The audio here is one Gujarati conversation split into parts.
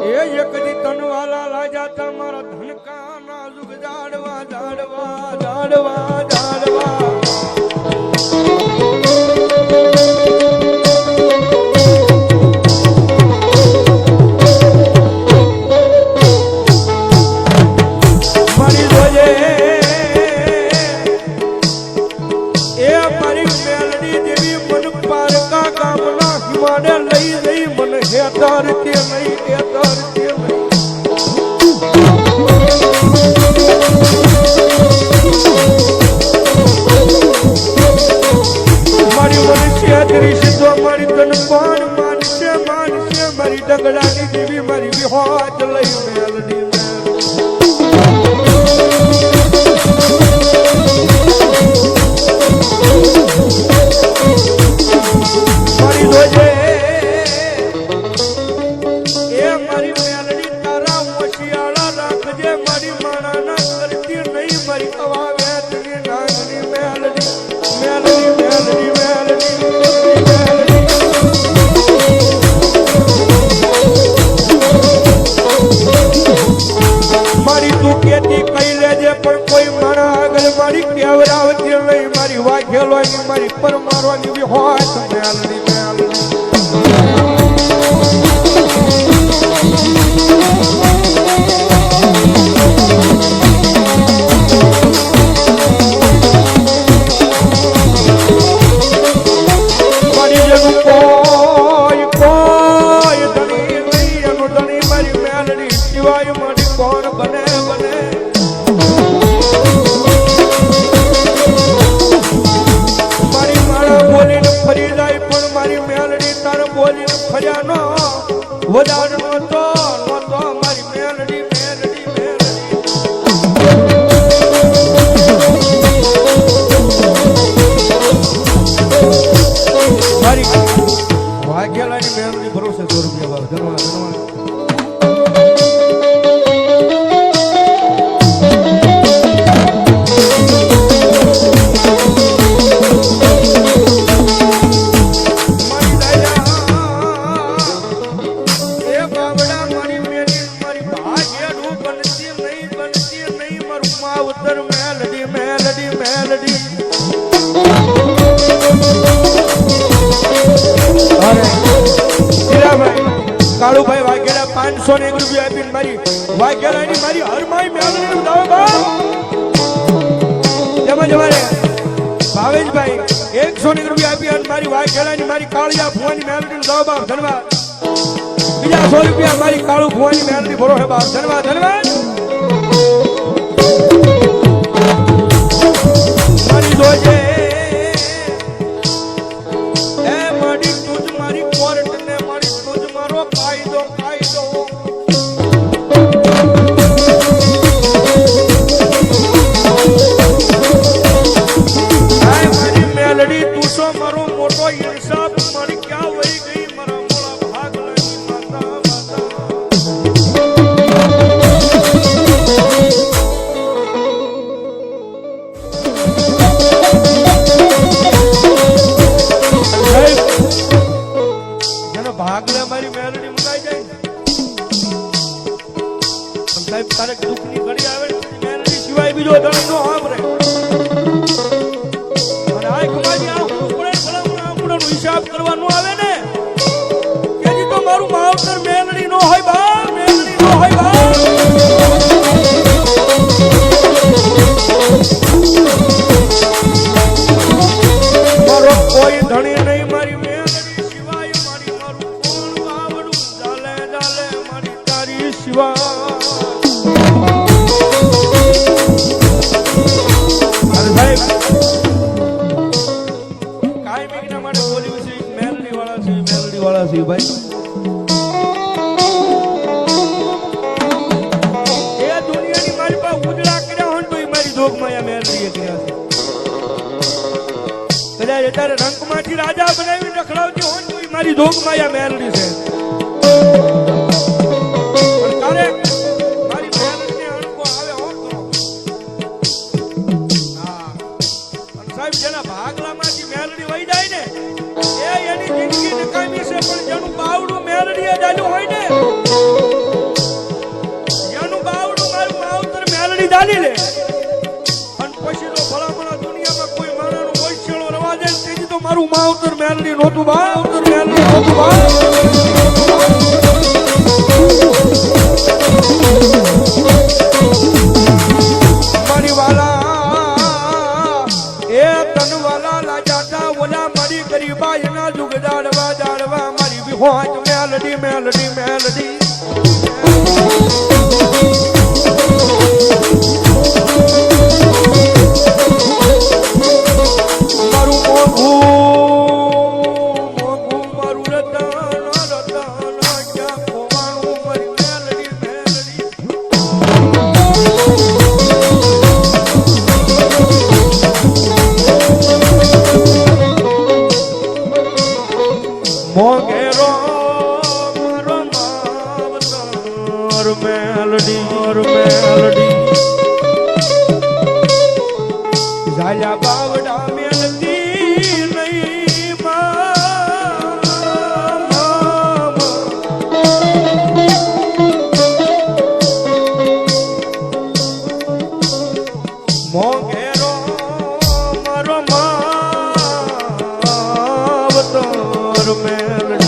એક દી તનવાલા લાજા તમારા ધનકાના જુગ જાડવા જાડવા જાડવા જાડવા મારી જોજે એ મારી મેલડી દેવી મન પારકા ગામના હિમાડે લઈ જઈ મને હેતાર કે નહીં હેતાર કે નહીં મારી મનુષ્ય દૃશ્ય તો મારી તન પણ માનશે માનશે મારી ડગડાની દેવી મારી વિહોત લઈ મેલડી મારી જોજે એ મારી મેલડી તારા મોશિયાળા રાખજે મારી માણાના કરતી નહીં મારી હવા વેતની નાગની મેલડી મેલડી મેલડી મેલડી મારી તું કેતી કઈ લેજે પણ કોઈ માણા આગળ મારી કેવરાવતી નહીં મારી વાઘેલોની મારી પરમારવાની વિહોત મેલડી મેલડી ભરોસે 100 રૂપિયા ભાવ ધનવા કાળુભાઈ વાઘેલા 501 રૂપિયા આપીને મારી વાઘેલાની મારી હરમાઈ મેલડીનું દાવ બાપ તેમજ અમારે ભાવેશભાઈ 101 રૂપિયા આપી અને મારી વાઘેલાની મારી કાળિયા ભુવાની મેલડીનું દાવ બાપ ધન્યવાદ બીજા 100 રૂપિયા મારી કાળુ ભુવાની મેલડી ભરો હે બાપ ધન્યવાદ ધન્યવાદ મારી જોજે રંગમાંથી રાજા બનાવી રખડાવતી હોય તો મારી ધોક માયા મેલડી છે પણ તારે મારી મેલડીને અણકો આવે હો તો હા પણ સાહેબ જેના ભાગલામાંથી મેલડી વહી જાય ને એ એની જિંદગી નકામી છે પણ જેનું બાવડું મેલડીએ ડાલ્યું હોય ને ચાલી લે અને પછી તો ભલામણા દુનિયામાં કોઈ માણાનો વૈશ્યળો રવા જાય તેથી તો મારું માવતર મેલડી નહોતું માવતર મેલડી નહોતું મારી વાલા એ તનવાલા લાજાતા ઓલા મારી ગરીબા એના જુગ દાડવા દાડવા મારી વિહોજ મેલડી મેલડી મેલડી મારું મોઘું મારું રતન ક્યાં ખોવાનું મારી મેલડી મેલડી મોગેરો મારો માવતર મેલડી મેલડી ઝાલ્યા બાવડા મેલતી નહીં મોગેરો મારો માવતર મેલડી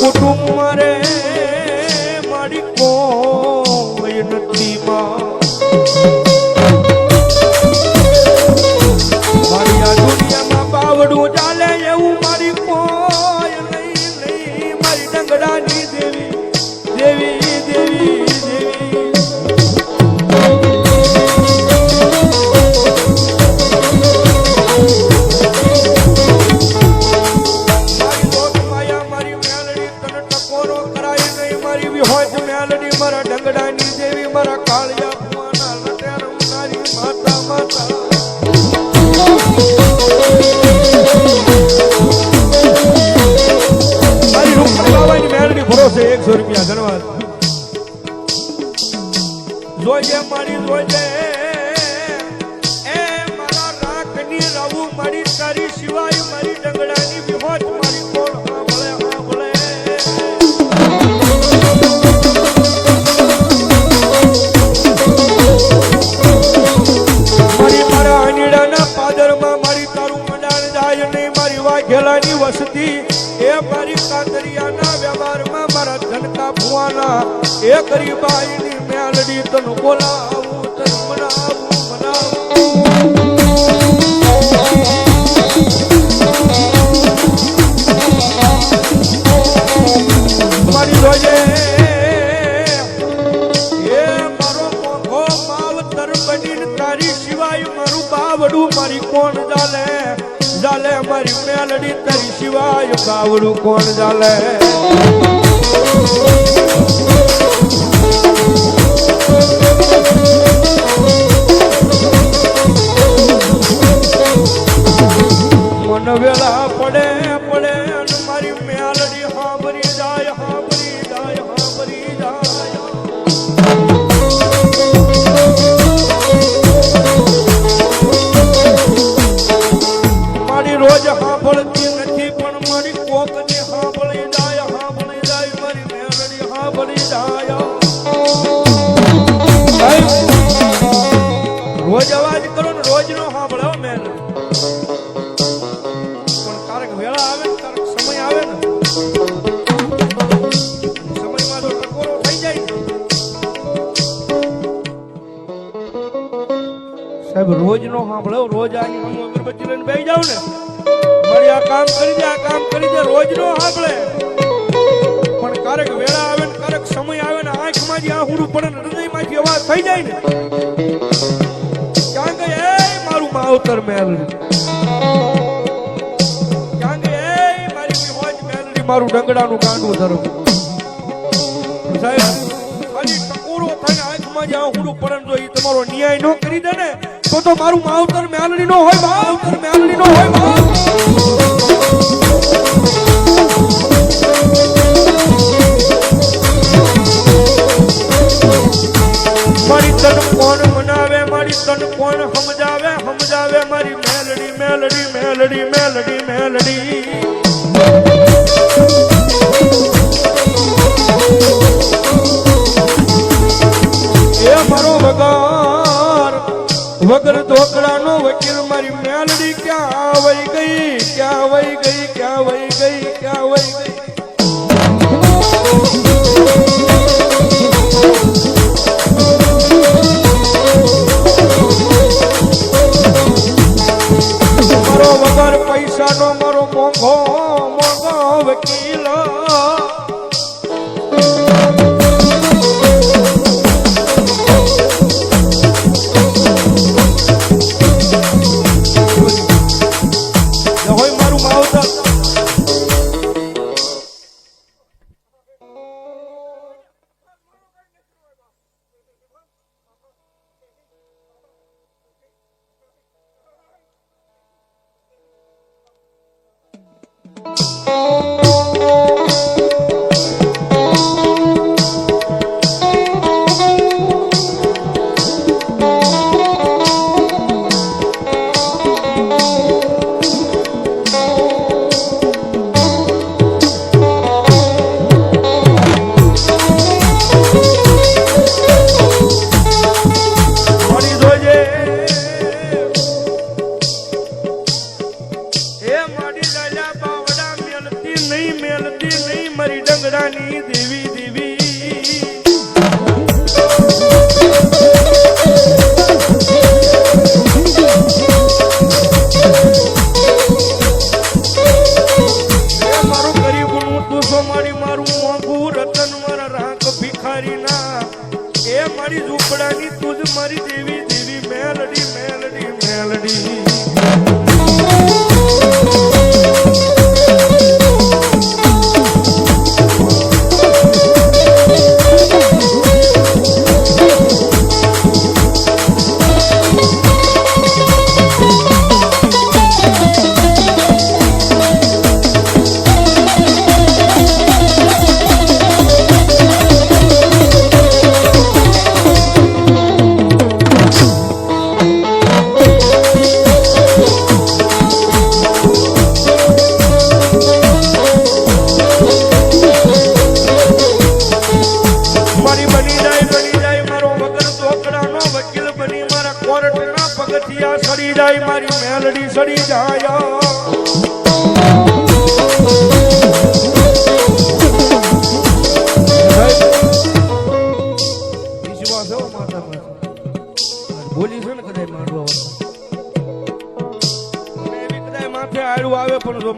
કુટુંબ રે મારી કોઈ નથી મારી આ દુનિયામાં બાવડું ચાલે એવું મારી કોઈ નહીં મારી ડંગડાની દેવી દેવી દેવી દેવી મારા ડંગડાની દેવી મારા કાળિયા ભુવાના લટે રમનારી માતા માતા મારી રૂપડી બાબાની મેળડી ભરોસે 100 રૂપિયા ધન્યવાદ જોજે મારી જોજે એ મારા રાખની રાવું મારી તારી સિવાય મારી ડંગડાની વિહોજ મારી કોણ ભલે વાઘેલાની વસતી એ મારી કાતરિયાના વ્યવહારમાં મારા ધનકા ભુવાના એ ગરીબાઈની મેલડી તને બોલાવું તને મનાવું મારી રોજે એ મારો મોઘો માવતર બનીને તારી સિવાય મારું બાવડું મારી કોણ ચાલે જાલે મારી મેલડી તારી સિવાય બાવડું કોણ જાલે મન વેલા પડે પડે અને મારી મેલડી હાંભરી જાય હાંભરી જાય હાંભરી જાય મારી રોજ હાંભળતી નથી પણ મારી કોકની હાંભળી જાય મારી મેલડી હાંભળી જાય રોજ અવાજ કરો ને રોજ નો હાંભળો મેલડી પણ કારક વેળા આવે ને કારક સમય આવે ને સમયમાં તો ટકોરો થઈ જાય ને સાહેબ રોજ નો સાંભળો રોજ આની હું અગરબત્તી લઈને બેસી જાવ ને મારી આ કામ કરી દે રોજ નો સાંભળે પણ કારક વેળા આવે ને કારક સમય આવે ને આંખમાંથી આહુડું પડે ને હૃદયમાંથી અવાજ થઈ જાય ને ક્યાં ગઈ એ મારું માવતર મેલડી ક્યાં ગઈ એ મારી વિહોજ મેલડી મારું ડંગડાનું ગાંડું ધરમ સાહેબ ખાલી ટકોરો થઈને આંખમાંથી આહુડું પડે ને જો એ તમારો ન્યાય ન કરી દે ને તો મારું માવતર મેલડી નો હોય માવતર મેલડી નો હોય તન કોણ મનાવે મારી તન કોણ સમજાવે સમજાવે મારી મેલડી મેલડી મેલડી મેલડી મેલડી એ મારો વગર ઢોકળાનો વકીલ મારી મેલડી ક્યાં વઈ ગઈ ક્યાં વઈ ગઈ ક્યાં વઈ ગઈ ક્યાં વઈ ગઈ મારો વગર પૈસાનો મારો મોંઘો મોંઘો વકીલ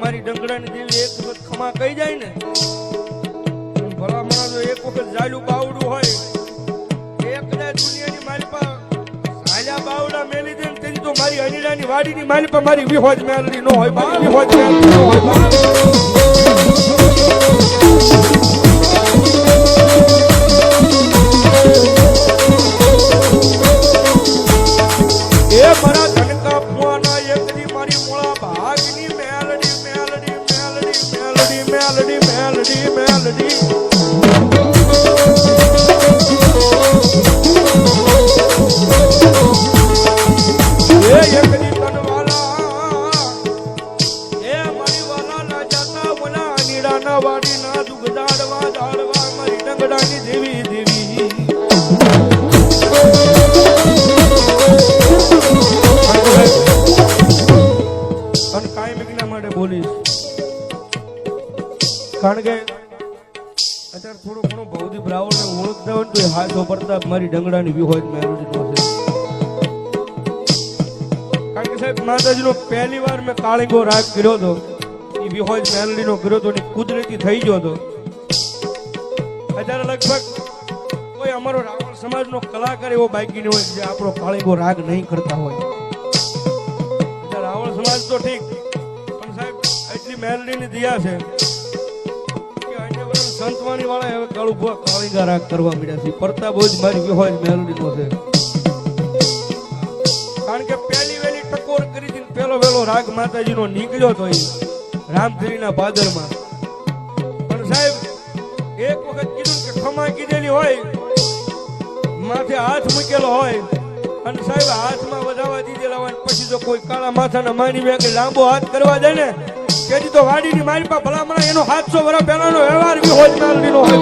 મારી ડંગડાની દેવી એક વખત ખમા કહી જાય ને ભલા મણા જો એક વખત જાયલું બાવડું હોય એક કદાચ દુનિયાની મારી પાસે હાલ્યા બાવડા મેલી દે તેની તો મારી અનિડાની વાડીની મારી પાસે મારી વિહોજ મેલડી નો હોય મારી વિહોજ મેલડી નો હોય એ મારા ધનકા ફુવાના એકની મારી મોળા ભાગની મેલડી મેલડી મેલડી મેલડી મેલડી મેલડી મેલડી એ એકની તનવાલા એ મારી વાલા ના જાતા બોલા નીડાના વાડીના દુગદાડવા દાડવા મારી ડંગડાની દેવી દેવી અને કાયમ એકના માટે બોલીશ કારણ કે અત્યારે થોડો ઘણો ભૌતિક બ્રાહ્મણને ઓળખતા હોય તો એ હાથો પ્રતાપ મારી ડંગડાની વિહોજ મેલડીનો છે. કારણ કે સાહેબ માતાજીનો પહેલી વાર મેં કાળીગો રાગ કર્યો હતો એ વિહોજ મેલડીનો કર્યો હતો ને કુદરતી થઈ ગયો હતો. અત્યારે લગભગ કોઈ અમારો રાવણ સમાજનો કલાકાર એવો બાકી નહીં હોય જે આપણો કાળીગો રાગ નહીં કરતા હોય. રાવણ સમાજ તો ઠીક પણ સાહેબ એટલી મેલડીની દિયા છે સંતવાણી વાળા હવે કાળું ભુવા કાળીગા રાગ કરવા મળ્યા છે. પ્રતાપ જ મારી વિહોજ મેલડીનો છે. કારણ કે પહેલી વેલી ટકોર કરી હતી પેલો વેલો રાગ માતાજીનો નીકળ્યો તો રામધરીના ભાદરમાં. પણ સાહેબ એક વખત કીધું કે ખમા કીધેલી હોય માથે હાથ મૂકેલો હોય અને સાહેબ હાથમાં વધાવા દીધેલા હોય પછી જો કોઈ કાળા માથાના માની બે કે લાંબો હાથ કરવા દે ને કેજી તો વાડીની મારી પા ભલામણા એનો 700 વર્ષ પહેલાનો વ્યવહાર બી હોય માલવીનો હોય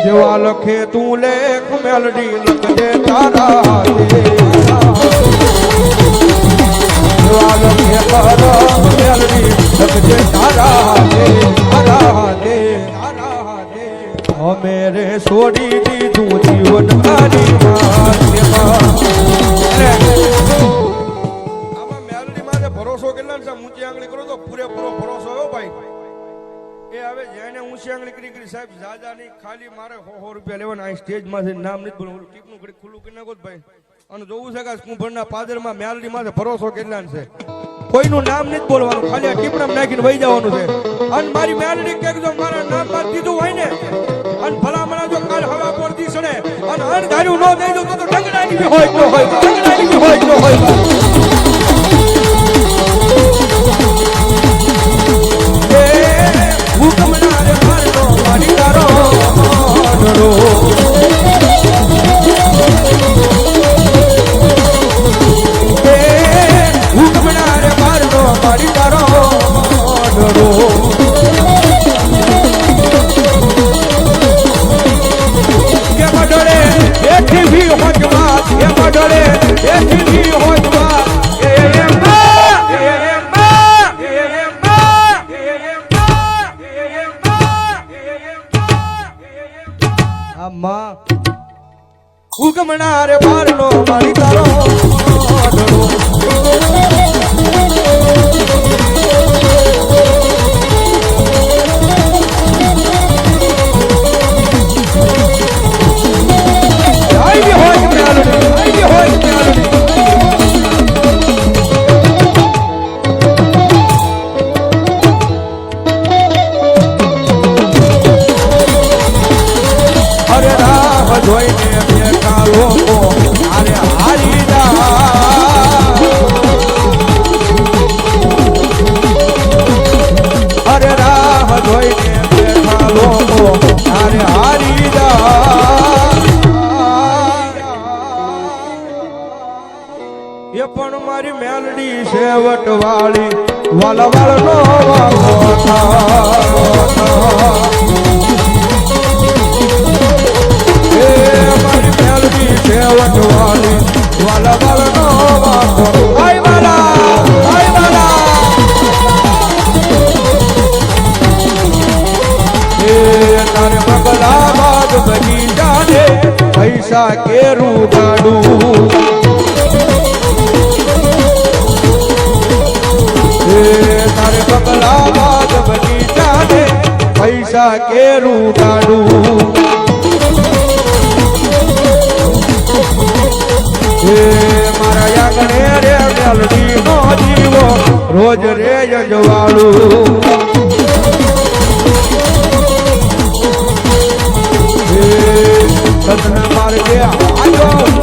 જેવા લખે તું લેખ મેલડી લખજે તારા જેવા લખે મેલડી લખજે તારા દે અમે રે છોડી દીધું જીવન તારી આમાં મેલડી માં ભરોસો કેટલા છે ઊંચી આંગળી કરો તો પૂરેપૂરો ભરોસો હો ભાઈ એ હવે જેને ઊંચી આંગળી કરી સાહેબ જાજા નહીં ખાલી મારે 100 રૂપિયા લેવાના આ સ્ટેજ માંથી નામ નથી બોલું ટીપનું ઘડી ખુલ્લું કરી નાખો ભાઈ અને જોવું છે કે કુંભરના પાદરમાં મેલડી માં ભરોસો કેટલા છે કોઈનું નામ નથી બોલવાનું ખાલી આ ટીપણામ નાખીને વહી જવાનું છે અને મારી મેલડી કે જો મારા નામ માં દીધું હોય ને અને ભલામણા જો કાલ હવા પડતી સડે અને અણધાર્યું ન દઈ દઉં તો ઢંગડાની બી હોય ન હોય ઢંગડાની બી હોય ન હોય ઉગમનારે બારનો મારી તારો સેવટ વાળી વાલા વાળ નો મારી મેલડી સેવટ વાળી વાલા વાળ નો આય વાલા તારે બગલા બાદ બની જાને પૈસા કેરું ગાડું તારે બગલા બાદ બની જાને પૈસા કેરું ગાડું મારા યાગણે રે મેલડી નો જીવો રોજ રે જજવાળું સદન માર્ગે આવ્યો